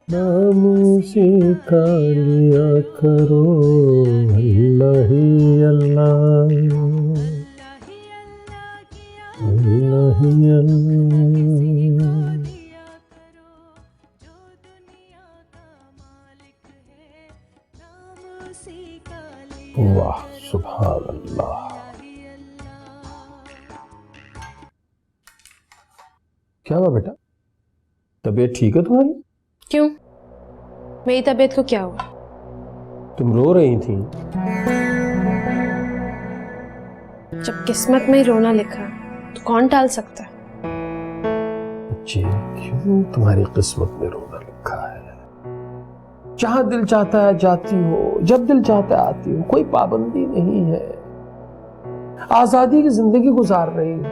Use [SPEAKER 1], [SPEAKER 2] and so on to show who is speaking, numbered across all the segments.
[SPEAKER 1] नाम सिखा लिया करो अल्लाह ही अल्लाह, अल्लाह ही अल्लाह। वाह सुभान अल्लाह। क्या हुआ बेटा, तबीयत ठीक है तुम्हारी?
[SPEAKER 2] क्यों, मेरी तबीयत को क्या हुआ?
[SPEAKER 1] तुम रो रही थी।
[SPEAKER 2] जब किस्मत में रोना लिखा तो कौन टाल सकता है?
[SPEAKER 1] जी क्यों तुम्हारी किस्मत में रोना लिखा है? जहां दिल चाहता है जाती हो, जब दिल चाहता है आती हो, कोई पाबंदी नहीं है। आजादी की जिंदगी गुजार रही हो।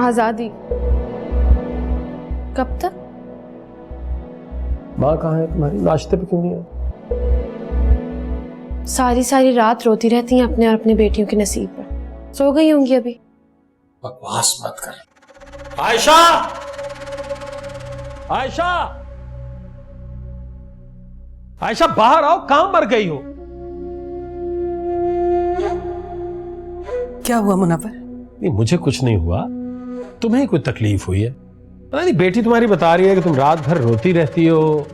[SPEAKER 2] आजादी कब तक?
[SPEAKER 1] माँ कहाँ है तुम्हारी? नाश्ते पे क्यों नहीं है?
[SPEAKER 2] सारी सारी रात रोती रहती हैं अपने और अपने बेटियों के नसीब पर। सो गई होंगी अभी।
[SPEAKER 1] बकवास मत कर। आयशा, आयशा, आयशा बाहर आओ, कहां मर गई हो?
[SPEAKER 3] क्या हुआ मुनव्वर?
[SPEAKER 1] नहीं मुझे कुछ नहीं हुआ, तुम्हें कोई तकलीफ हुई है? पता नहीं बेटी तुम्हारी बता रही है कि तुम रात भर रोती रहती हो।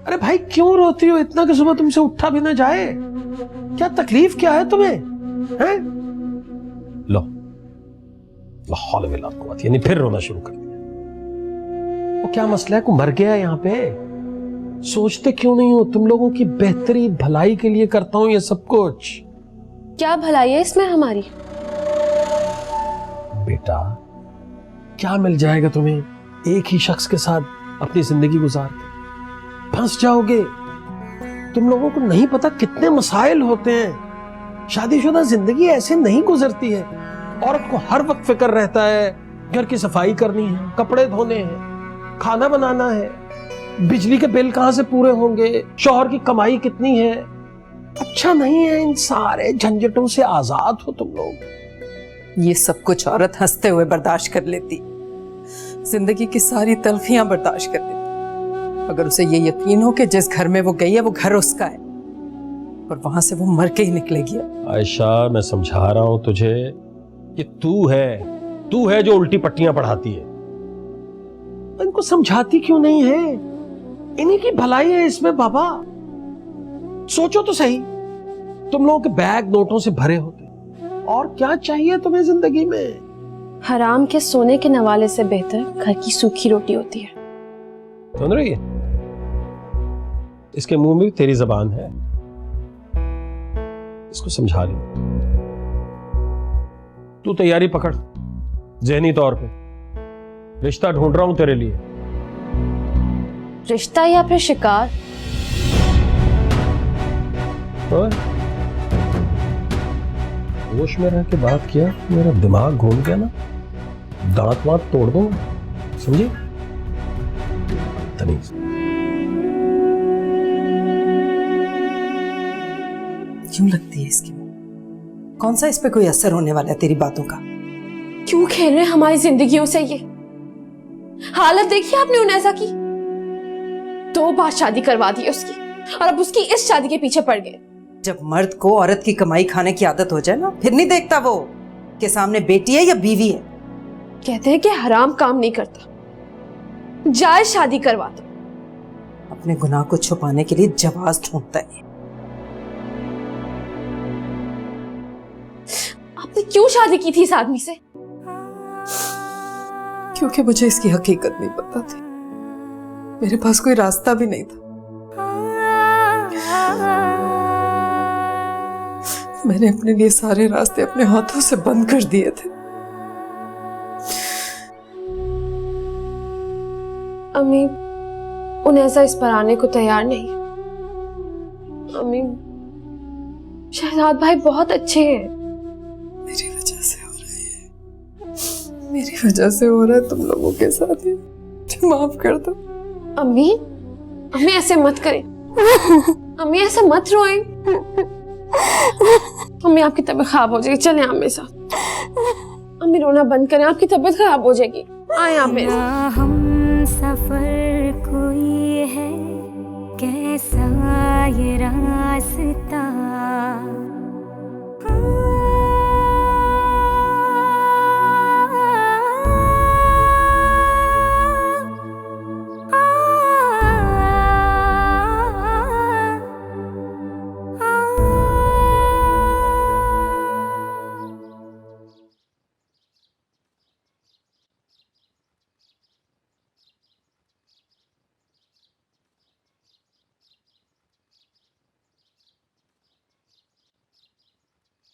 [SPEAKER 1] अरे भाई क्यों रोती हो इतना कि सुबह तुमसे उठा भी ना जाए? क्या तकलीफ क्या है तुम्हें? हैं? लो ला हौल वला कुव्वत, यानी फिर रोना शुरू कर दिया। वो क्या मसला है? को मर गया यहाँ पे? सोचते क्यों नहीं हो? तुम लोगों की बेहतरी भलाई के लिए करता हूं ये सब कुछ।
[SPEAKER 2] क्या भलाई है इसमें हमारी?
[SPEAKER 1] बेटा क्या मिल जाएगा तुम्हें एक ही शख्स के साथ अपनी जिंदगी गुजार के? फंस जाओगे। तुम लोगों को नहीं पता कितने मसाइल होते हैं। शादीशुदा जिंदगी ऐसे नहीं गुजरती है। औरत को हर वक्त फिक्र रहता है, घर की सफाई करनी है, कपड़े धोने हैं, खाना बनाना है, बिजली के बिल कहां से पूरे होंगे, शौहर की कमाई कितनी है। अच्छा नहीं है इन सारे झंझटों से आजाद हो तुम लोग।
[SPEAKER 3] ये सब कुछ औरत हंसते हुए बर्दाश्त कर लेती, जिंदगी की सारी तलखियां बर्दाश्त कर लेती, अगर उसे ये यकीन हो कि जिस घर में वो गई है वो घर उसका है और वहां से वो मर के ही निकलेगी।
[SPEAKER 1] आयशा मैं समझा रहा हूं तुझे कि तू है जो उल्टी पट्टियां पढ़ाती है। इनको समझाती क्यों नहीं है? इन्हीं की भलाई है इसमें बाबा। सोचो तो सही, तुम लोगों के बैग नोटों से भरे होते, और क्या चाहिए तुम्हें जिंदगी में?
[SPEAKER 2] हराम के सोने के नवाले से बेहतर घर की सूखी रोटी होती है।
[SPEAKER 1] सुन रही है? इसके मुंह में तेरी जबान है, इसको समझा ली। तू तैयारी पकड़ ज़हनी तौर पे, रिश्ता ढूंढ रहा हूं तेरे लिए।
[SPEAKER 2] रिश्ता या फिर शिकार?
[SPEAKER 1] होश में रह के बात किया, मेरा दिमाग घूम गया ना, दांत वांत तोड़ दूंगा, समझी? तमीज।
[SPEAKER 3] क्यों लगती है इसकी? कौन सा इस पे कोई असर होने वाला है तेरी बातों का?
[SPEAKER 2] क्यों खेल रहे हैं हमारी जिंदगियों से? ये हालत देखी आपने उन्नैसा की? 2 बार शादी करवा दी उसकी और अब उसकी इस शादी के पीछे पड़ गए।
[SPEAKER 3] जब मर्द को औरत की कमाई खाने की आदत हो जाए ना, फिर नहीं देखता वो कि सामने बेटी है या बीवी है।
[SPEAKER 2] कहते हैं कि हराम काम नहीं करता, जायज शादी करवा दो।
[SPEAKER 3] अपने गुनाह को छुपाने के लिए जवाब ढूंढता है।
[SPEAKER 2] आपने क्यों शादी की थी इस आदमी से?
[SPEAKER 3] क्योंकि मुझे इसकी हकीकत नहीं पता थी, मेरे पास कोई रास्ता भी नहीं था। मैंने अपने लिए सारे रास्ते अपने हाथों से बंद कर दिए थे।
[SPEAKER 2] अम्मी उन्नैसा इस पर आने को तैयार नहीं। अम्मी शहजाद भाई बहुत अच्छे हैं।
[SPEAKER 3] मेरी वजह से हो रहा है, मेरी वजह से हो रहा है तुम लोगों के साथ। मुझे माफ कर दो।
[SPEAKER 2] अम्मी अम्मी ऐसे मत करें। अम्मी ऐसे मत रोएं। अम्मी आपकी तबीयत खराब हो जाएगी, चलें आप मेरे साथ। अम्मी रोना बंद करें, आपकी तबीयत खराब हो जाएगी। आए आप मेरे साथ।
[SPEAKER 4] हम सफर कोई है कैसा ये रास्ता,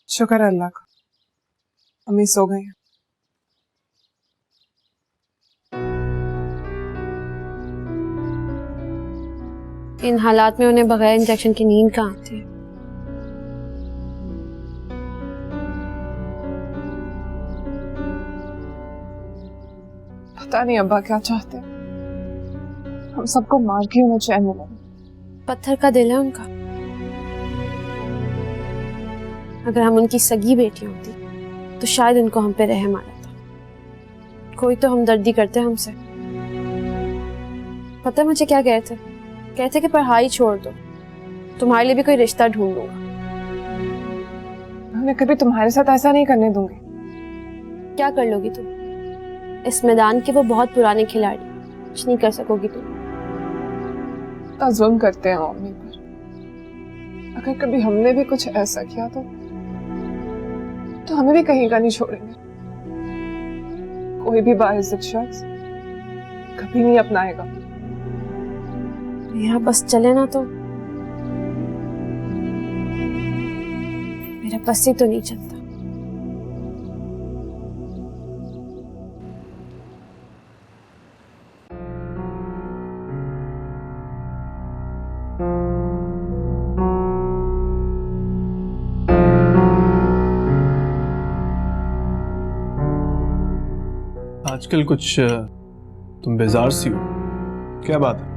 [SPEAKER 5] शुक्र है अल्लाह का, अम्मी सो गई हैं।
[SPEAKER 2] इन हालात में उन्हें बगैर इंजेक्शन की नींद कहाँ आती है?
[SPEAKER 5] पता नहीं अब्बा क्या चाहते हैं, हम सबको मार के उन्हें चैन मिला।
[SPEAKER 2] पत्थर का दिल है उनका। अगर हम उनकी सगी बेटी होती तो शायद उनको हम पे रहम आ जाता। कोई तो हमदर्दी करते हमसे। पता है मुझे क्या कहते? कहते कि पढ़ाई छोड़ दो, तुम्हारे लिए भी कोई रिश्ता ढूंढ लूंगा।
[SPEAKER 5] मैं कभी तुम्हारे साथ ऐसा नहीं करने दूंगी।
[SPEAKER 2] क्या कर लोगी तुम? इस मैदान के वो बहुत पुराने खिलाड़ी, कुछ नहीं कर सकोगी तुम।
[SPEAKER 5] जुल्म करते हैं मम्मी पर। अगर कभी हमने भी कुछ ऐसा किया तो हमें भी कहीं का नहीं छोड़ेंगे। कोई भी बाइज्जत शख्स कभी नहीं अपनाएगा।
[SPEAKER 2] मेरा बस चले ना तो मेरा बस ही तो नहीं चलता।
[SPEAKER 6] आजकल कुछ तुम बेजार सी हो, क्या बात है?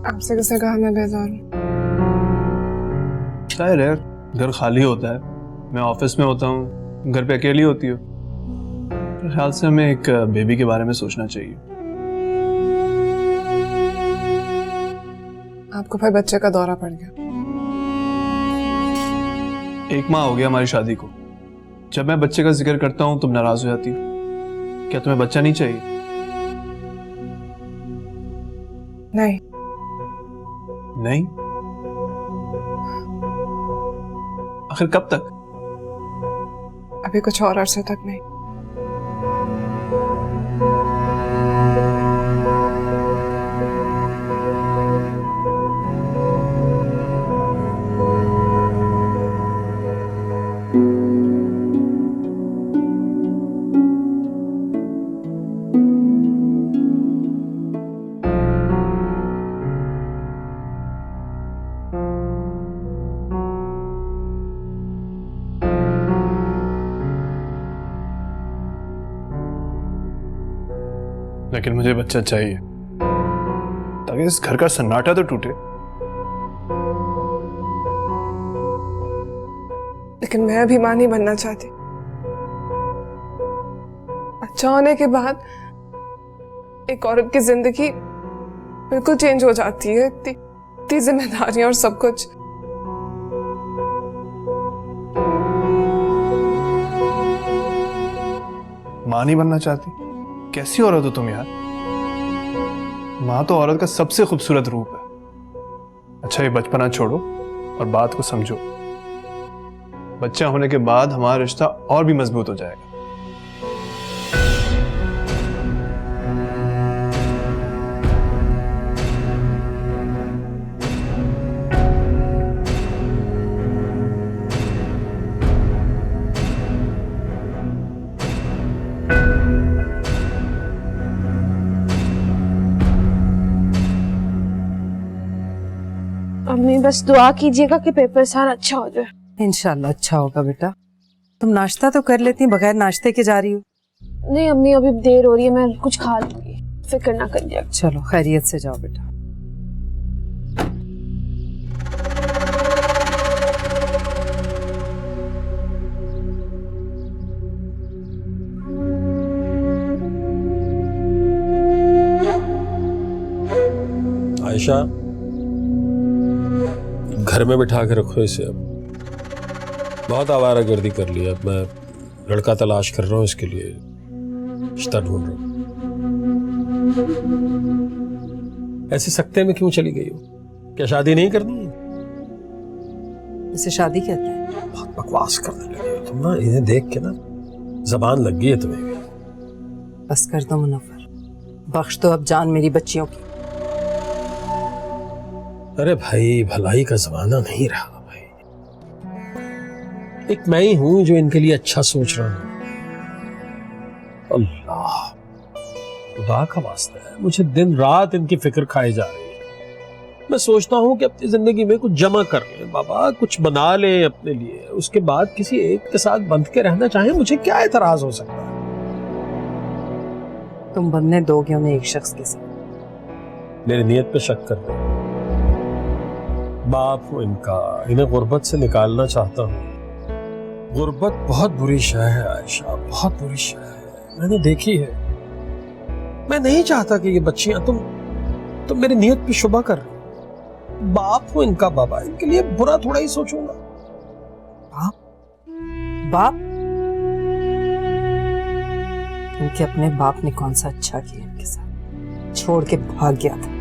[SPEAKER 5] आपसे किसने कहा मैं बेजार हूँ?
[SPEAKER 6] जाहिर है, घर खाली होता है, मैं ऑफिस में होता हूँ, घर पे अकेली होती हो। मेरे ख्याल से हमें एक बेबी के बारे में सोचना चाहिए।
[SPEAKER 5] आपको भाई बच्चे का दौरा पड़ गया।
[SPEAKER 6] 1 माह हो गया हमारी शादी को। जब मैं बच्चे का जिक्र करता हूँ तुम नाराज हो जाती हो। क्या तुम्हें बच्चा नहीं चाहिए?
[SPEAKER 5] नहीं।
[SPEAKER 6] नहीं? आखिर कब तक?
[SPEAKER 5] अभी कुछ और अरसे तक नहीं।
[SPEAKER 6] लेकिन मुझे बच्चा चाहिए ताकि इस घर का सन्नाटा तो टूटे।
[SPEAKER 5] लेकिन मैं अभी मां नहीं बनना चाहती। बच्चा होने के बाद एक औरत की जिंदगी बिल्कुल चेंज हो जाती है। इतनी जिम्मेदारियां और सब कुछ।
[SPEAKER 6] मां नहीं बनना चाहती? कैसी औरत हो तुम यार? मां तो औरत का सबसे खूबसूरत रूप है। अच्छा, ये बचपना छोड़ो और बात को समझो। बच्चा होने के बाद हमारा रिश्ता और भी मजबूत हो जाएगा।
[SPEAKER 2] अम्मी बस दुआ कीजिएगा कि पेपर सारा अच्छा हो जाए।
[SPEAKER 3] इंशाल्लाह अच्छा होगा बेटा। तुम नाश्ता तो कर लेती, बगैर नाश्ते के जा रही हो?
[SPEAKER 2] नहीं अम्मी, अभी देर हो रही है, मैं कुछ खा लूंगी, फिक्र ना करिए।
[SPEAKER 3] चलो खैरियत से जाओ बेटा।
[SPEAKER 1] आयशा, घर में बिठा के रखो इसे। अब बहुत आवारागर्दी कर ली। अब मैं लड़का तलाश कर रहा हूँ इसके लिए, रिश्ता ढूंढ रहा हूँ। ऐसे सकते में क्यों चली गई हो? क्या शादी नहीं करनी है?
[SPEAKER 3] इसे शादी कहते हैं?
[SPEAKER 1] बहुत बकवास करने लगे हो तुम ना। इन्हें देख के ना जबान लग गई है तुम्हें भी।
[SPEAKER 3] बस कर दो मुनव्वर, बख्श दो अब जान मेरी बच्चियों की।
[SPEAKER 1] अरे भाई, भलाई का जमाना नहीं रहा भाई। एक मैं ही हूं जो इनके लिए अच्छा सोच रहा हूं। अल्लाह, खुदा का वास्ता है, मुझे दिन रात इनकी फिक्र खाई जा रही है। मैं सोचता हूं कि अपनी जिंदगी में कुछ जमा कर लें बाबा, कुछ बना लें अपने लिए, उसके बाद किसी एक के साथ बंध के रहना चाहें। मुझे क्या एतराज हो सकता है?
[SPEAKER 3] तुम बनने दोगे उन्हें एक शख्स के साथ?
[SPEAKER 1] मेरी नीयत पे शक कर रहे हो। बाप हूं इनका, इन्हें गुर्बत से निकालना चाहता हूं। गुर्बत बहुत बुरी शय है आयशा, बहुत बुरी शय है, मैंने देखी है। मैं नहीं चाहता कि ये बच्चियां तुम मेरी नीयत पे शुबा कर रहे हो। बाप हूं इनका बाबा, इनके लिए बुरा थोड़ा ही सोचूंगा।
[SPEAKER 3] बाप? इनके अपने बाप ने कौन सा अच्छा किया इनके साथ, छोड़ के भाग गया था।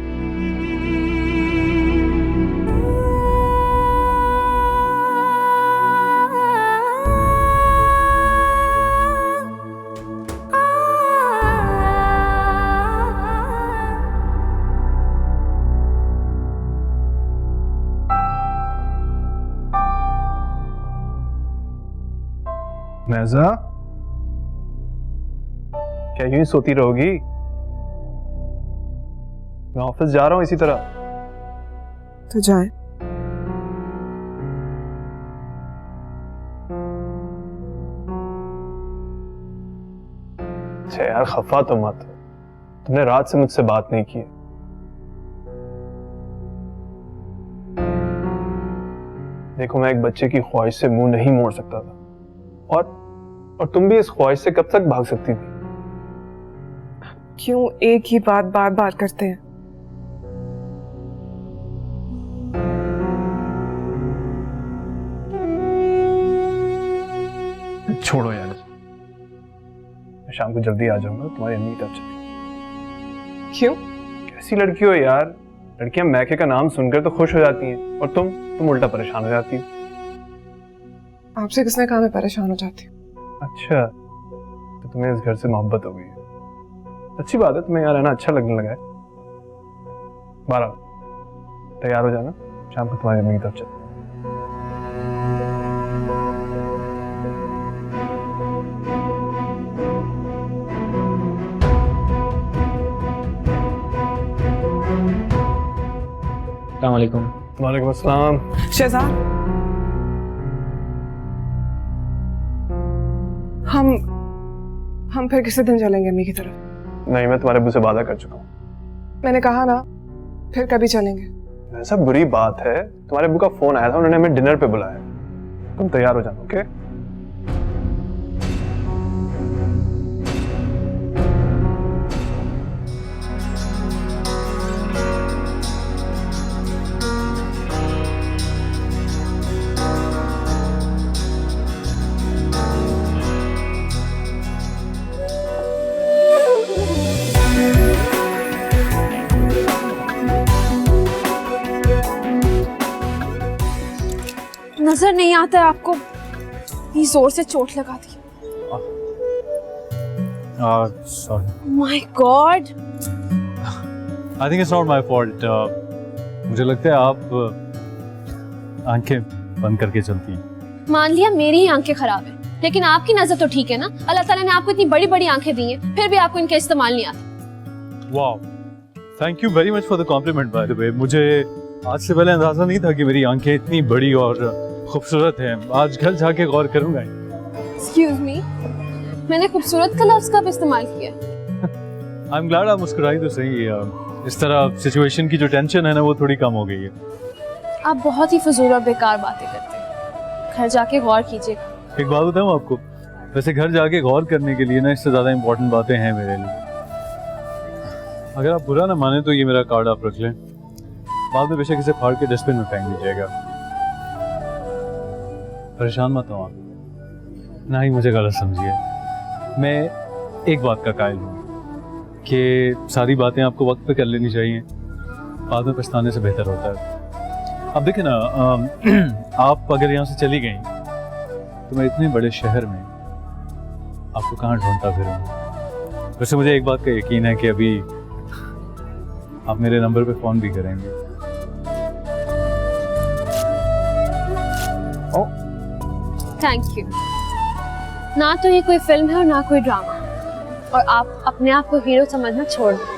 [SPEAKER 6] मैजा, क्या यूं ही सोती रहोगी? मैं ऑफिस जा रहा हूं इसी तरह।
[SPEAKER 5] तो जाए।
[SPEAKER 6] अच्छा यार, खफा तो मत। तुमने रात से मुझसे बात नहीं की। देखो, मैं एक बच्चे की ख्वाहिश से मुंह नहीं मोड़ सकता था, और तुम भी इस ख्वाहिश से कब तक भाग सकती थी?
[SPEAKER 5] क्यों एक ही बात बार बार करते हैं?
[SPEAKER 6] छोड़ो यार, मैं शाम को जल्दी आ जाऊंगा, तुम्हारी अम्मी तब चलेगी।
[SPEAKER 5] क्यों?
[SPEAKER 6] कैसी लड़की हो यार, लड़कियां मैके का नाम सुनकर तो खुश हो जाती हैं, और तुम उल्टा परेशान हो जाती हो।
[SPEAKER 5] आपसे किसने कहा मैं परेशान हो जाती हूँ?
[SPEAKER 6] अच्छा, तो तुम्हें इस घर से मोहब्बत हो गई है। अच्छी बात है, तुम्हें यहाँ रहना अच्छा लगने लगा है। 12 तैयार हो जाना, शाम को तुम्हारी अम्मी की तरफ चल।
[SPEAKER 7] अस्सलामुअलैकुम।
[SPEAKER 6] वालेकुम अस्सलाम।
[SPEAKER 5] शहजाद, हम फिर किसी दिन चलेंगे अम्मी की तरफ।
[SPEAKER 6] नहीं, मैं तुम्हारे अब्बू से वादा कर चुका हूँ।
[SPEAKER 5] मैंने कहा ना, फिर कभी चलेंगे।
[SPEAKER 6] ऐसा बुरी बात है, तुम्हारे अब्बू का फोन आया था, उन्होंने हमें डिनर पे बुलाया। तुम तैयार हो जाना, ओके?
[SPEAKER 2] नजर नहीं आता है आपको? इतनी जोर से चोट लगा दी।
[SPEAKER 7] Sorry.
[SPEAKER 2] My god.
[SPEAKER 7] I think it's not my fault. मुझे लगता है आप आंखें बंद करके चलती हैं।
[SPEAKER 2] मान लिया मेरी ही आंखें खराब है, लेकिन आपकी नजर तो ठीक है ना। अल्लाह ताला ने आपको इतनी बड़ी बड़ी आंखें दी हैं, फिर भी आपको इनका इस्तेमाल नहीं आता।
[SPEAKER 7] Wow, thank you very much for the compliment by the way. मुझे आज से पहले अंदाजा नहीं था कि मेरी आंखें इतनी बड़ी और खूबसूरत हैं। आज घर जाके गौर करूंगा।
[SPEAKER 2] एक्सक्यूज मी, मैंने खूबसूरत का लफ्ज कब इस्तेमाल किया?
[SPEAKER 7] आई एम ग्लैड आप मुस्कुराई तो सही। इस तरह सिचुएशन की जो टेंशन है ना, वो थोड़ी कम हो गई है।
[SPEAKER 2] आप बहुत ही फजूल और बेकार बातें करते हैं। घर जाके गौर कीजिएगा।
[SPEAKER 7] एक बात बताऊं आपको, वैसे घर जाके गौर करने के लिए ना इससे ज्यादा इंपॉर्टेंट बातें हैं मेरे लिए। अगर आप बुरा ना माने तो ये मेरा कार्ड आप रख लें। बाद में बेशक इसे फाड़ के डस्टबिन में फेंक दीजिएगा। परेशान मत हो आप, ना ही मुझे गलत समझिए। मैं एक बात का कायल हूँ कि सारी बातें आपको वक्त पे कर लेनी चाहिए, बाद में पछताने से बेहतर होता है। अब देखिए ना, आप अगर यहाँ से चली गई तो मैं इतने बड़े शहर में आपको कहाँ ढूंढता फिरूंगा। वैसे मुझे एक बात का यकीन है कि अभी आप मेरे नंबर पे फोन भी करेंगे।
[SPEAKER 2] Thank you. ना तो ये कोई फिल्म है और ना कोई ड्रामा, और आप अपने आप को हीरो समझना छोड़ दें।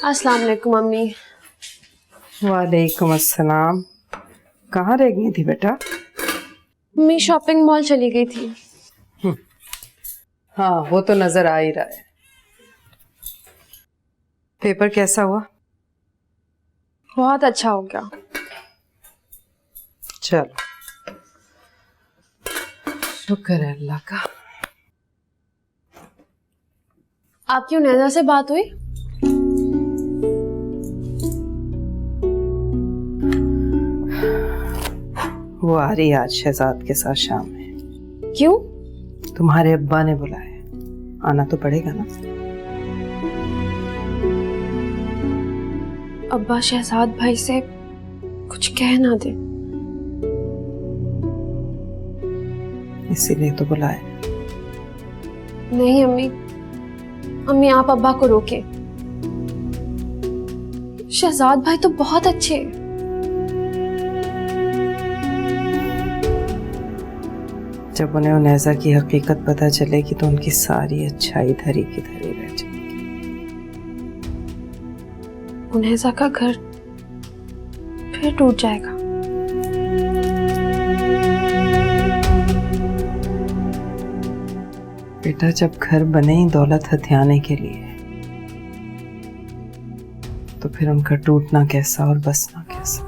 [SPEAKER 2] अस्सलाम वालेकुम मम्मी।
[SPEAKER 3] वालेकुम अस्सलाम। कहाँ रह गई थी बेटा?
[SPEAKER 2] मम्मी शॉपिंग मॉल चली गई थी।
[SPEAKER 3] हाँ, वो तो नजर आ ही रहा है। पेपर कैसा हुआ?
[SPEAKER 2] बहुत अच्छा हो गया।
[SPEAKER 3] चलो, शुक्र है अल्लाह का।
[SPEAKER 2] आपकी उनैजा से बात हुई?
[SPEAKER 3] वो आ रही है आज शहजाद के साथ शाम में।
[SPEAKER 2] क्यों?
[SPEAKER 3] तुम्हारे अब्बा ने बुलाया, आना तो पड़ेगा ना।
[SPEAKER 2] अब्बा शहजाद भाई से कुछ कह ना दे,
[SPEAKER 3] इसीलिए तो बुलाया।
[SPEAKER 2] नहीं अम्मी, अम्मी आप अब्बा को रोके। शहजाद भाई तो बहुत अच्छे हैं।
[SPEAKER 3] जब उन्हें उनैजा की हकीकत पता चलेगी तो उनकी सारी अच्छाई धरी की धरी रह जाएगी।
[SPEAKER 2] उनैजा का घर फिर टूट जाएगा।
[SPEAKER 3] बेटा, जब घर बने ही दौलत हथियाने के लिए, तो फिर उनका टूटना कैसा और बसना कैसा।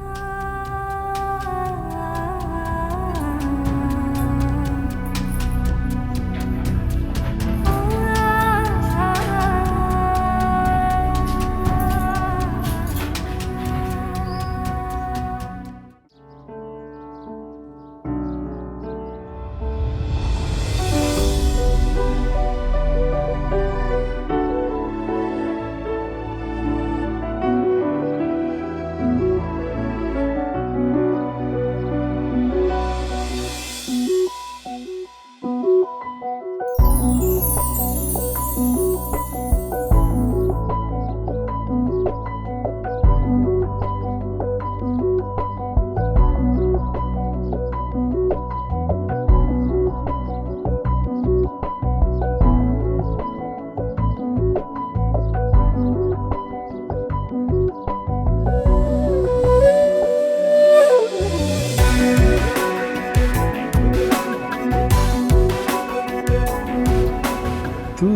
[SPEAKER 1] तू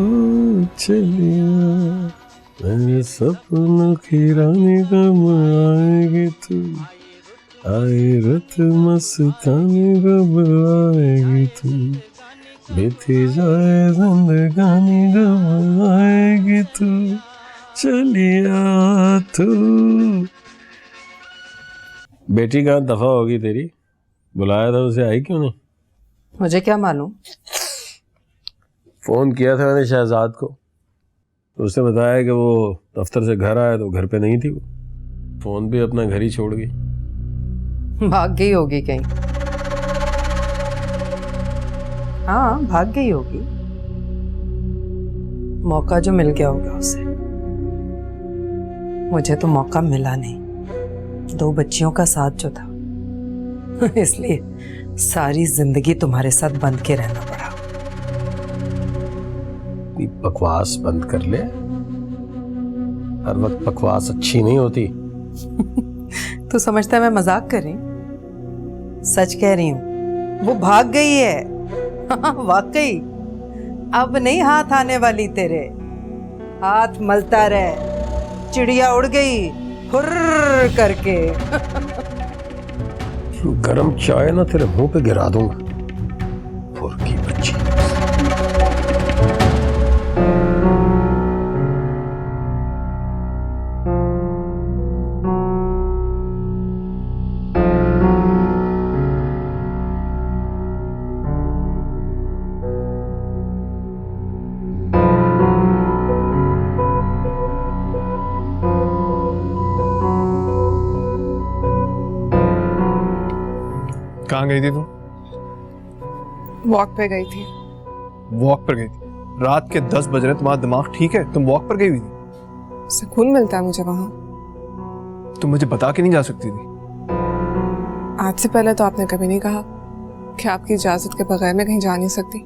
[SPEAKER 1] चलिया मेरे सपनों की रानी, कब आएगी तू? आए रत मस्तानी, कब आएगी तू? बीती जाए जिंदगानी, कब आएगी तू? चलिया तू। बेटी कहाँ दफा होगी तेरी? बुलाया था उसे, आई क्यों नहीं?
[SPEAKER 3] मुझे क्या मालूम?
[SPEAKER 1] फ़ोन किया था मैंने शहजाद को, तो उसने बताया कि वो दफ्तर से घर आया तो घर पे नहीं थी। वो फ़ोन भी अपना घर ही छोड़ गई।
[SPEAKER 3] भाग गई होगी कहीं। हाँ, भाग गई होगी। मौका जो मिल गया होगा उसे। मुझे तो मौका मिला नहीं, 2 बच्चियों का साथ जो था, इसलिए सारी जिंदगी तुम्हारे साथ बंद के रहना पड़ा।
[SPEAKER 1] बकवास बंद कर ले, हर वक्त बकवास अच्छी नहीं होती।
[SPEAKER 3] तू समझता है मैं मजाक कर रही हूँ? सच कह रही हूँ, वो भाग गई है। वाकई अब नहीं हाथ आने वाली तेरे। हाथ मलता रहे, चिड़िया उड़ गई फुर्र करके।
[SPEAKER 1] गरम चाय ना तेरे मुंह पे गिरा दूंगा, फुर्की बच्ची।
[SPEAKER 6] कहाँ गई थी तुम?
[SPEAKER 5] वॉक पे गई थी।
[SPEAKER 6] वॉक पर गई थी? रात के 10 बज रहे, तुम्हारा दिमाग ठीक है? तुम वॉक पर गई हुई थी?
[SPEAKER 5] सुकून मिलता है मुझे वहां।
[SPEAKER 6] तुम मुझे बता के नहीं जा सकती थी?
[SPEAKER 5] आज से पहले तो आपने कभी नहीं कहा कि आपकी इजाजत के बगैर मैं कहीं जा नहीं सकती।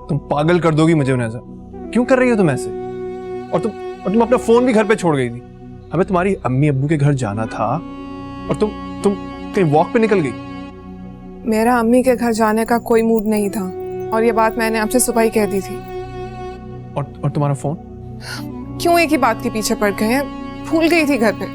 [SPEAKER 6] तुम पागल कर दोगी मुझे उन्हें। क्यों कर रही हो तुम ऐसे? और तुम अपना फोन भी घर पे छोड़ गई थी। हमें तुम्हारी अम्मी अब्बू के घर जाना था और तुम कहीं वॉक पे निकल गई।
[SPEAKER 5] मेरा अम्मी के घर जाने का कोई मूड नहीं था और ये बात मैंने आपसे सुबह ही कह दी थी।
[SPEAKER 6] और तुम्हारा फोन?
[SPEAKER 5] क्यों एक ही बात के पीछे पड़ गए हैं? भूल गई थी घर पे।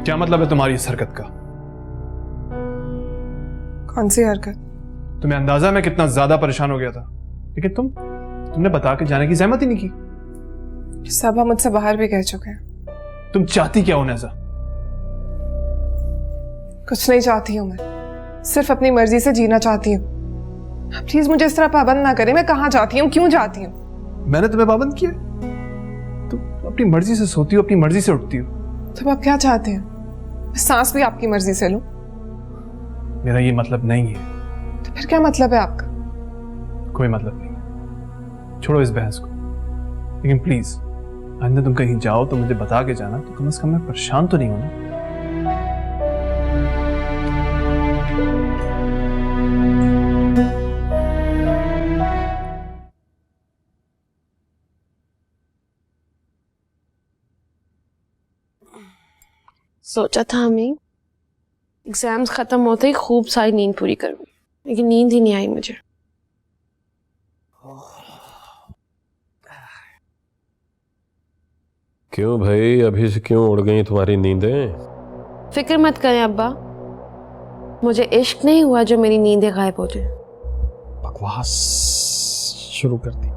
[SPEAKER 6] क्या मतलब है तुम्हारी इस हरकत का?
[SPEAKER 5] कौन सी हरकत?
[SPEAKER 6] तुम्हें अंदाजा है मैं कितना ज्यादा परेशान हो गया था, लेकिन तुमने बता के जाने की जहमत ही नहीं की।
[SPEAKER 5] सब हम मुझसे बाहर भी कह चुके हैं।
[SPEAKER 6] तुम चाहती क्या हो नैज़ा?
[SPEAKER 5] कुछ नहीं चाहती हूँ मैं, सिर्फ अपनी मर्जी से जीना चाहती हूँ। प्लीज मुझे इस तरह पाबंद ना करें। मैं कहाँ जाती हूँ, क्यों जाती हूँ?
[SPEAKER 6] मैंने तुम्हें पाबंद किया? तुम अपनी मर्जी से सोती हो, अपनी मर्जी से उठती हो।
[SPEAKER 5] तो आप क्या चाहते हैं? सांस भी आपकी मर्जी से लूं?
[SPEAKER 6] मेरा ये मतलब नहीं है।
[SPEAKER 5] तो फिर क्या मतलब है आपका?
[SPEAKER 6] कोई मतलब नहीं। छोड़ो इस बहस को। लेकिन प्लीज आइंदा तुम कहीं जाओ तो मुझे बता के जाना, तो कम से कम मैं परेशान तो नहीं हूं ना।
[SPEAKER 2] सोचा था हमें एग्जाम्स खत्म होते ही खूब सारी नींद पूरी करूंगी, लेकिन नींद ही नहीं आई मुझे।
[SPEAKER 1] क्यों भाई, अभी से क्यों उड़ गई तुम्हारी नींदें?
[SPEAKER 2] फिक्र मत करें अब्बा, मुझे इश्क नहीं हुआ जो मेरी नींदें गायब हो जाए।
[SPEAKER 1] बकवास शुरू कर दी।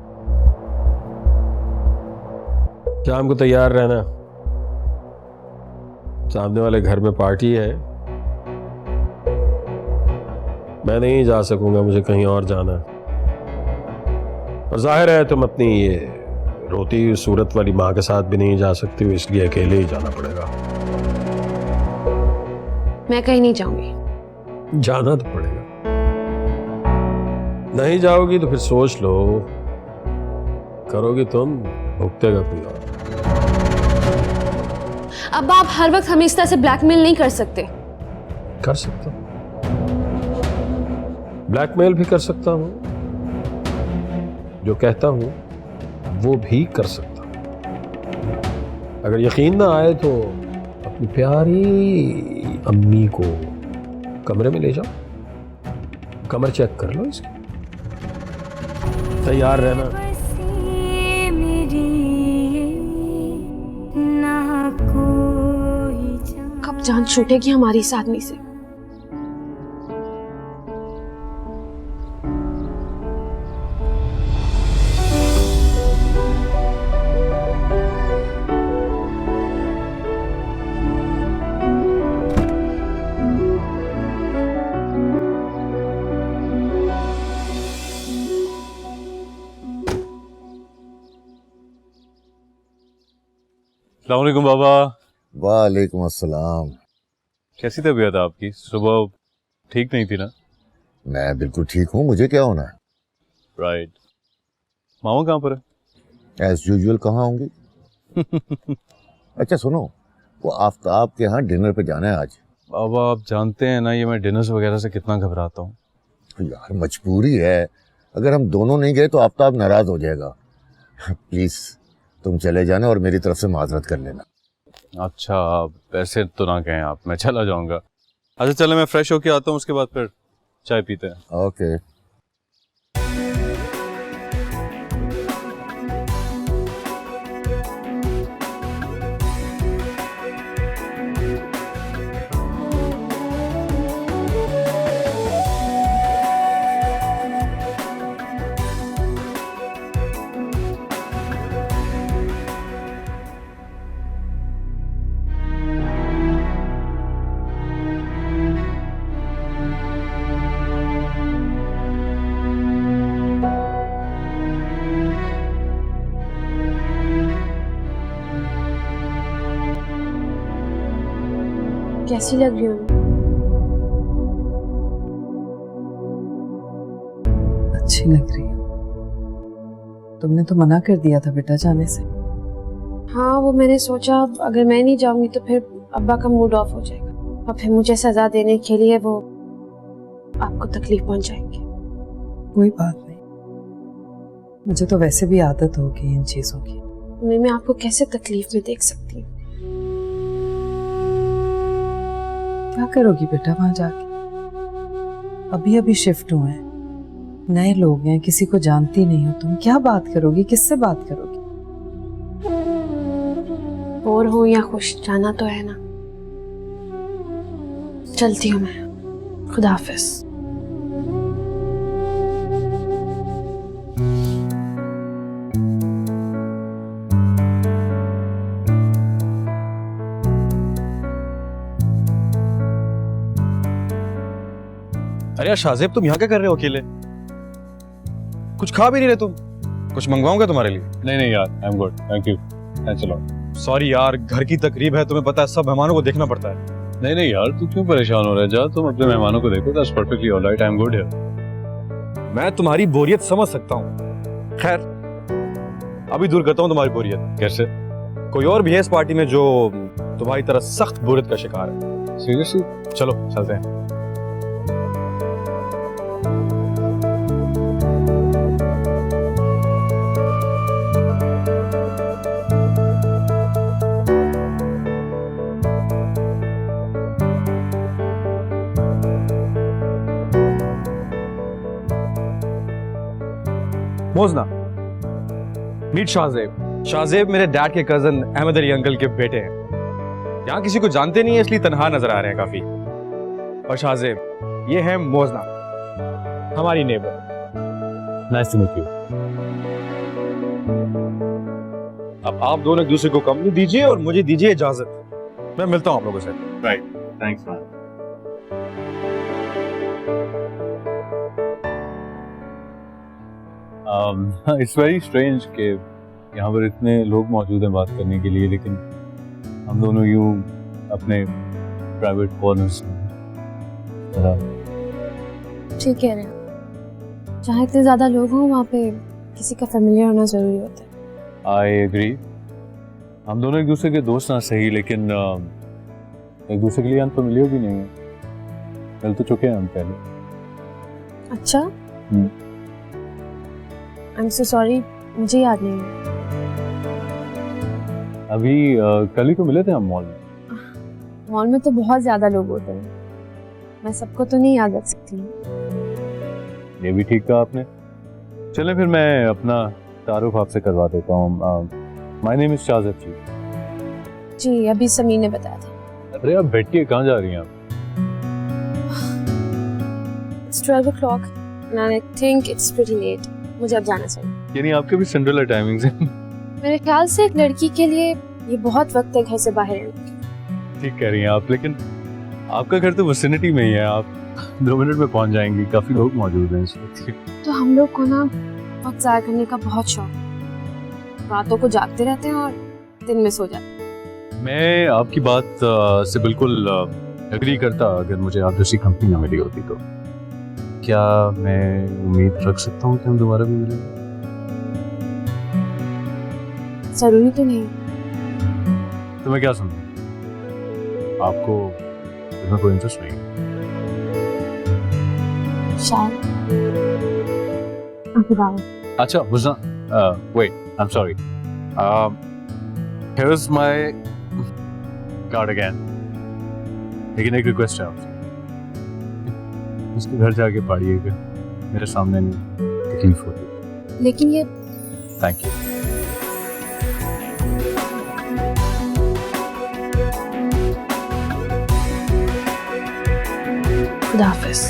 [SPEAKER 1] शाम को तैयार रहना, सामने वाले घर में पार्टी है। मैं नहीं जा सकूंगा, मुझे कहीं और जाना है। और जाहिर है तुम अपनी ये रोती सूरत वाली माँ के साथ भी नहीं जा सकती हो, इसलिए अकेले ही जाना पड़ेगा।
[SPEAKER 2] मैं कहीं नहीं जाऊंगी।
[SPEAKER 1] जाना तो पड़ेगा। नहीं जाओगी तो फिर सोच लो, करोगी तुम, भुगतेगा कोई और।
[SPEAKER 2] अब आप हर वक्त हमें इस तरह से ब्लैकमेल नहीं कर सकते।
[SPEAKER 1] कर सकता हूं, ब्लैकमेल भी कर सकता हूं, जो कहता हूं वो भी कर सकता हूं। अगर यकीन ना आए तो अपनी प्यारी अम्मी को कमरे में ले जाओ, कमर चेक कर लो इसकी। तैयार रहना।
[SPEAKER 4] बसी मेरी ना कोई जान।
[SPEAKER 2] कब जान छूटेगी हमारी इस आदमी से?
[SPEAKER 7] अस्सलाम वालेकुम बाबा।
[SPEAKER 8] वालेकुम अस्सलाम।
[SPEAKER 7] कैसी तबीयत है आपकी? सुबह ठीक नहीं थी ना?
[SPEAKER 8] मैं बिल्कुल ठीक हूँ, मुझे क्या होना है?
[SPEAKER 7] राइट। मामा कहाँ पर है?
[SPEAKER 8] एज यूजुअल कहाँ होंगी? अच्छा सुनो, वो आफ्ताब के यहाँ डिनर पे जाना है आज।
[SPEAKER 7] अब आप जानते हैं ना ये मैं डिनर्स वगैरह से कितना घबराता हूँ।
[SPEAKER 8] यार मजबूरी है, अगर हम दोनों नहीं गए तो आफ्ताब नाराज हो जाएगा। प्लीज तुम चले जाना और मेरी तरफ से माजरत कर लेना।
[SPEAKER 7] अच्छा आप ऐसे तो ना कहें आप, मैं चला जाऊंगा। अच्छा चलो मैं फ्रेश होके आता हूँ, उसके बाद फिर चाय पीते हैं।
[SPEAKER 8] ओके।
[SPEAKER 2] कैसी लग रही हूँ?
[SPEAKER 3] अच्छी लग रही है। तुमने तो मना कर दिया था बेटा जाने से।
[SPEAKER 2] हाँ वो मैंने सोचा अगर मैं नहीं जाऊंगी तो फिर अब्बा का मूड ऑफ हो जाएगा और फिर मुझे सजा देने के लिए वो आपको तकलीफ पहुंचाएंगे।
[SPEAKER 3] कोई बात नहीं, मुझे तो वैसे भी आदत होगी इन चीजों की।
[SPEAKER 2] मैं आपको कैसे तकलीफ में देख सकती हूँ?
[SPEAKER 3] क्या करोगी बेटा वहां जाके? अभी अभी शिफ्ट हुए हैं, नए लोग हैं, किसी को जानती नहीं हो तुम। क्या बात करोगी, किससे बात करोगी?
[SPEAKER 2] बोर हो या खुश, जाना तो है ना। चलती हूँ मैं, खुदा हाफिज।
[SPEAKER 9] अरे यार शाहजेब तुम यहाँ क्या कर रहे हो अकेले? कुछ खा भी नहीं रहे तुम? कुछ मंगवाऊंगा तुम्हारे लिए?
[SPEAKER 7] नहीं यार I am good thank you. चलो।
[SPEAKER 9] सॉरी यार, घर की तकरीब है, तुम्हें पता है सब मेहमानों को देखना पड़ता है।
[SPEAKER 7] नहीं यार तू क्यों परेशान हो रहा है, जा तुम अपने मेहमानों को देखो। That's perfectly alright, I am good here.
[SPEAKER 9] मैं तुम्हारी बोरियत समझ सकता हूँ। खैर अभी दूर करता हूँ तुम्हारी बोरियत।
[SPEAKER 7] कैसे?
[SPEAKER 9] कोई और भी है इस पार्टी में जो तुम्हारी तरह सख्त बोरियत का शिकार है?
[SPEAKER 7] सीरियसली?
[SPEAKER 9] चलो चलते हैं। मोजना, मीट शाहजेब। शाहजेब मेरे डैड के कजन अहमद अली अंकल के बेटे हैं। यहाँ किसी को जानते नहीं है इसलिए तनहा नजर आ रहे हैं काफी। और शाहजेब ये है मोजना, हमारी neighbour.
[SPEAKER 7] Nice to meet you.
[SPEAKER 9] अब आप दोनों एक दूसरे को कंपनी दीजिए और मुझे दीजिए इजाजत। मैं मिलता हूँ आप लोगों से।
[SPEAKER 7] Right, thanks man. It's very strange कि यहाँ पर इतने लोग मौजूद हैं बात करने के लिए, लेकिन हम दोनों यूं अपने प्राइवेट कॉर्नर्स में।
[SPEAKER 2] ठीक कह रहे हैं, जहाँ इतने ज्यादा लोग हों वहाँ पे किसी का फैमिलियर होना जरूरी होता है।
[SPEAKER 7] I agree. हम दोनों एक दूसरे के दोस्त ना सही, लेकिन एक दूसरे के लिए अनफैमिलियर भी नहीं है। मिल तो चुके हैं हम पहले।
[SPEAKER 2] अच्छा, आई एम सो सॉरी, मुझे याद नहीं है।
[SPEAKER 7] अभी कल ही तो मिले थे हम मॉल में।
[SPEAKER 2] मॉल में तो बहुत ज्यादा लोग होते हैं, मैं सबको तो नहीं याद रख सकती।
[SPEAKER 7] ये भी ठीक कहा आपने। चलें फिर मैं अपना तारुफ आपसे करवा देता हूँ। माय नेम इज शाहजेब जी।
[SPEAKER 2] जी अभी समीर ने बताया था।
[SPEAKER 7] अरे आप बैठिए, कहाँ जा रही हैं आप?
[SPEAKER 2] It's 12 o'clock and I think it's pretty late. मुझे अब जाना चाहिए।
[SPEAKER 7] यानी आपके भी सिंड्रेला टाइमिंग्स हैं।
[SPEAKER 2] मेरे ख्याल से एक लड़की के लिए ये बहुत वक्त है घर से बाहर रहने।
[SPEAKER 7] ठीक कह रही हैं आप, लेकिन आपका घर तो विसिनिटी में ही है, आप 2 मिनट में पहुंच जाएंगी। काफी लोग मौजूद हैं इस वक्त।
[SPEAKER 2] तो हम लोग को ना वक्त ज़ाया करने का बहुत शौक है। रातों को जागते रहते हैं और दिन में सो जाते हैं।
[SPEAKER 7] मैं आपकी बात से बिल्कुल एग्री करता। अगर मुझे आप जैसी कंपनी ना मिली होती तो क्या मैं उम्मीद रख सकता हूँ कि हम दोबारा भी मिलेंगे?
[SPEAKER 2] जरूरी तो नहीं।
[SPEAKER 7] तो मैं क्या समझूं? आपको इसमें कोई इंटरेस्ट नहीं है? अच्छा Husna, wait, I am sorry, here is my card again. लेकिन एक रिक्वेस्ट है आपसे, उसके घर जाके पढ़िएगा, मेरे सामने नहीं, तकलीफ होती।
[SPEAKER 2] लेकिन ये
[SPEAKER 7] थैंक यू।
[SPEAKER 2] खुदा हाफिज।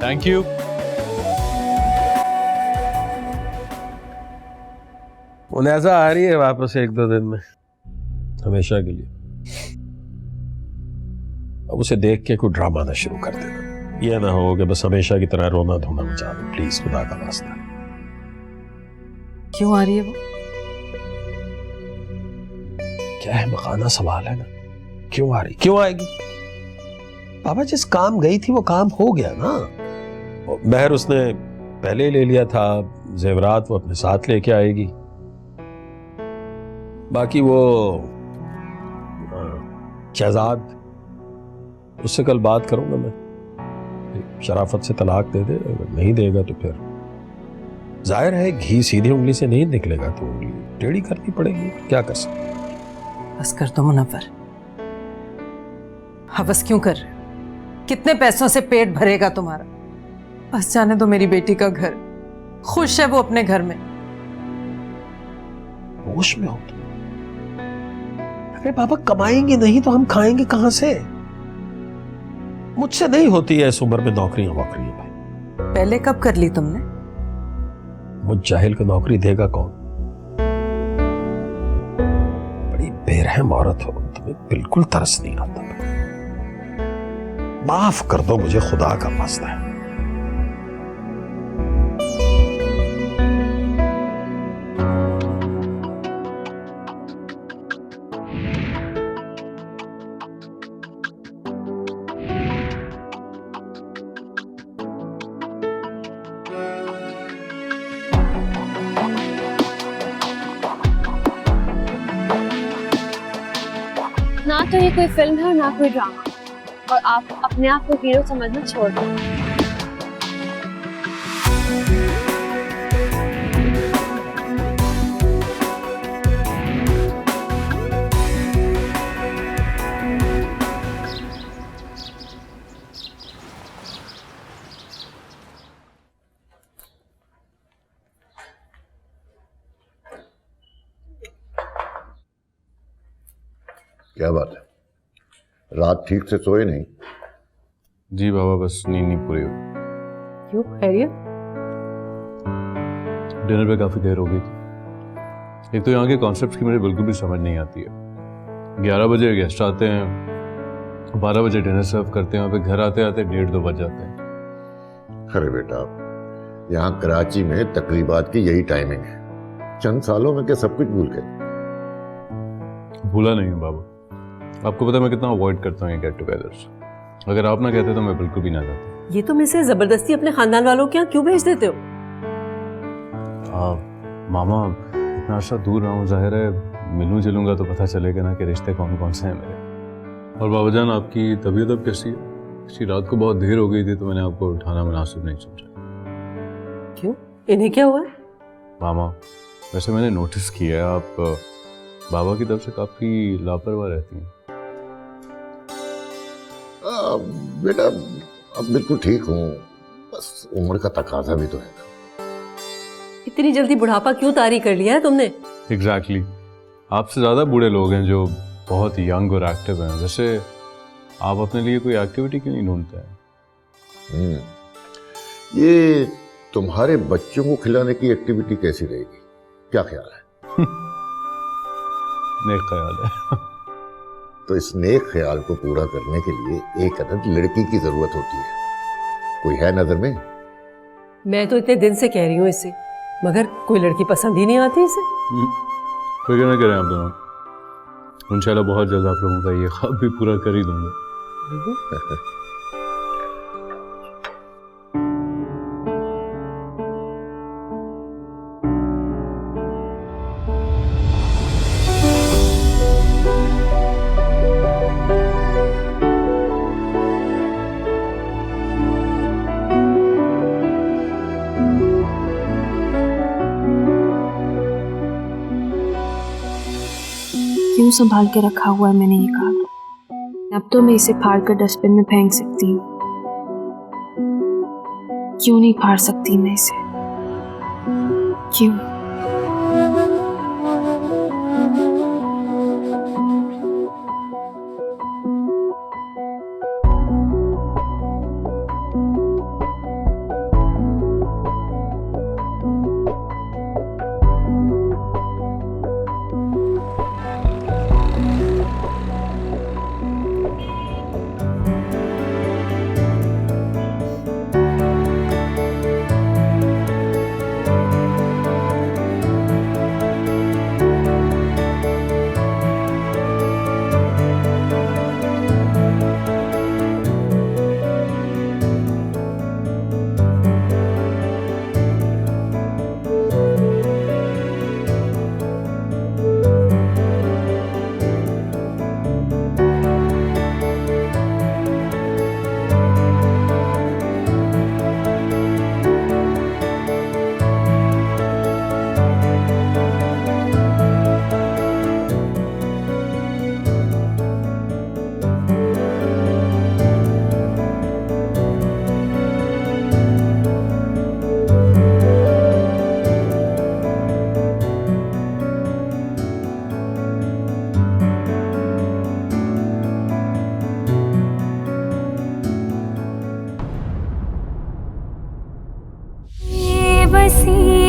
[SPEAKER 7] Thank you.
[SPEAKER 1] उनैजा आ रही है वापस 1-2 दिन में, हमेशा के लिए। अब उसे देख के कोई ड्रामा ना शुरू कर देना, ये ना हो कि बस हमेशा की तरह रोना धोना मचा दो, प्लीज खुदा का वास्ता।
[SPEAKER 3] क्यों आ रही है वो?
[SPEAKER 1] क्या है मखाना सवाल है ना, क्यों आ रही, क्यों आएगी? बाबा जिस काम गई थी वो काम हो गया ना। महर उसने पहले ही ले लिया था, जेवरात वो अपने साथ लेके आएगी। बाकी वो शहजाद, उससे कल बात करूंगा मैं, शराफत से तलाक दे दे, अगर नहीं देगा तो फिर जाहिर है घी सीधी उंगली से नहीं निकलेगा, तो उंगली टेढ़ी करनी पड़ेगी, क्या कर सकते।
[SPEAKER 3] बस कर दो मुनव्वर, हवस क्यों कर रहे हो? कितने पैसों से पेट भरेगा तुम्हारा? बस जाने दो मेरी बेटी का घर, खुश है वो अपने घर में।
[SPEAKER 1] होश में हो तुम? अरे बाबा कमाएंगे नहीं तो हम खाएंगे कहां से? मुझसे नहीं होती है इस उम्र में नौकरियां वोकरियां भाई।
[SPEAKER 3] पहले कब कर ली तुमने?
[SPEAKER 1] मुझ जाहिल को नौकरी देगा कौन? बड़ी बेरहम औरत हो, तुम्हें बिल्कुल तरस नहीं आता। माफ कर दो मुझे, खुदा का वास्ता है।
[SPEAKER 2] ना तो ये कोई फिल्म है और ना कोई ड्रामा, और आप अपने आप को हीरो समझना छोड़ दो।
[SPEAKER 8] क्या बात है, रात ठीक से सोए नहीं?
[SPEAKER 7] जी बाबा, बस नींद नहीं पूरी हुई।
[SPEAKER 3] क्यों, खैरियत?
[SPEAKER 7] डिनर पे काफ़ी देर हो गई थी। एक तो यहाँ के कॉन्सेप्ट की मुझे बिल्कुल भी समझ नहीं आती है। 11 बजे गेस्ट आते हैं, 12 बजे डिनर सर्व करते हैं, वहाँ पे घर आते आते 1:30-2 बज जाते हैं।
[SPEAKER 8] अरे बेटा, यहाँ कराची में तकरीबात की यही टाइमिंग है। चंद सालों में क्या सब कुछ भूल गए?
[SPEAKER 7] भूला नहीं हूँ बाबा, आपको पता है मैं कितना अवॉइड करता हूँ ये गेट टुगेदर्स। अगर आप ना कहते तो मैं बिल्कुल भी ना जाता।
[SPEAKER 10] ये तुम इसे जबरदस्ती अपने खानदान वालों के यहाँ क्यों भेज देते हो?
[SPEAKER 7] मामा, इतना अर्सा दूर रहा हूँ, जाहिर है मिलूँ जुलूंगा तो पता चलेगा ना कि रिश्ते कौन कौन से हैं मेरे। और बाबा जान, आपकी तबीयत अब कैसी है? पिछली रात को बहुत देर हो गई थी तो मैंने आपको उठाना मुनासिब नहीं समझा।
[SPEAKER 10] क्यों, इन्हें क्या हुआ है?
[SPEAKER 7] मामा, वैसे मैंने नोटिस किया है आप बाबा की तरफ से काफी लापरवाह रहती हैं।
[SPEAKER 8] बेटा अब बिल्कुल ठीक हूँ, बस उम्र का तकाजा भी तो है।
[SPEAKER 10] इतनी जल्दी बुढ़ापा क्यों तारी कर लिया है तुमने?
[SPEAKER 7] एग्जैक्टली, आपसे ज्यादा बूढ़े लोग हैं जो बहुत यंग और एक्टिव हैं। वैसे आप अपने लिए कोई एक्टिविटी क्यों नहीं ढूंढते हैं?
[SPEAKER 8] ये तुम्हारे बच्चों को खिलाने की एक्टिविटी कैसी रहेगी, क्या ख्याल है?
[SPEAKER 7] नेक ख्याल है।
[SPEAKER 8] तो इस नेक ख्याल को पूरा करने के लिए एक अदद लड़की की जरूरत होती है। कोई है नजर में?
[SPEAKER 10] मैं तो इतने दिन से कह रही हूँ इसे, मगर कोई लड़की पसंद ही नहीं आती इसे।
[SPEAKER 7] फिक्र न करें आप दोनों, इंशाल्लाह बहुत जल्द आप लोगों का ये ख्वाब भी पूरा कर ही दूंगा।
[SPEAKER 11] क्यों संभाल के रखा हुआ है मैंने ये कार्ड। अब तो मैं इसे फाड़ कर डस्टबिन में फेंक सकती हूँ। क्यों नहीं फाड़ सकती मैं इसे? क्यों?
[SPEAKER 4] बसी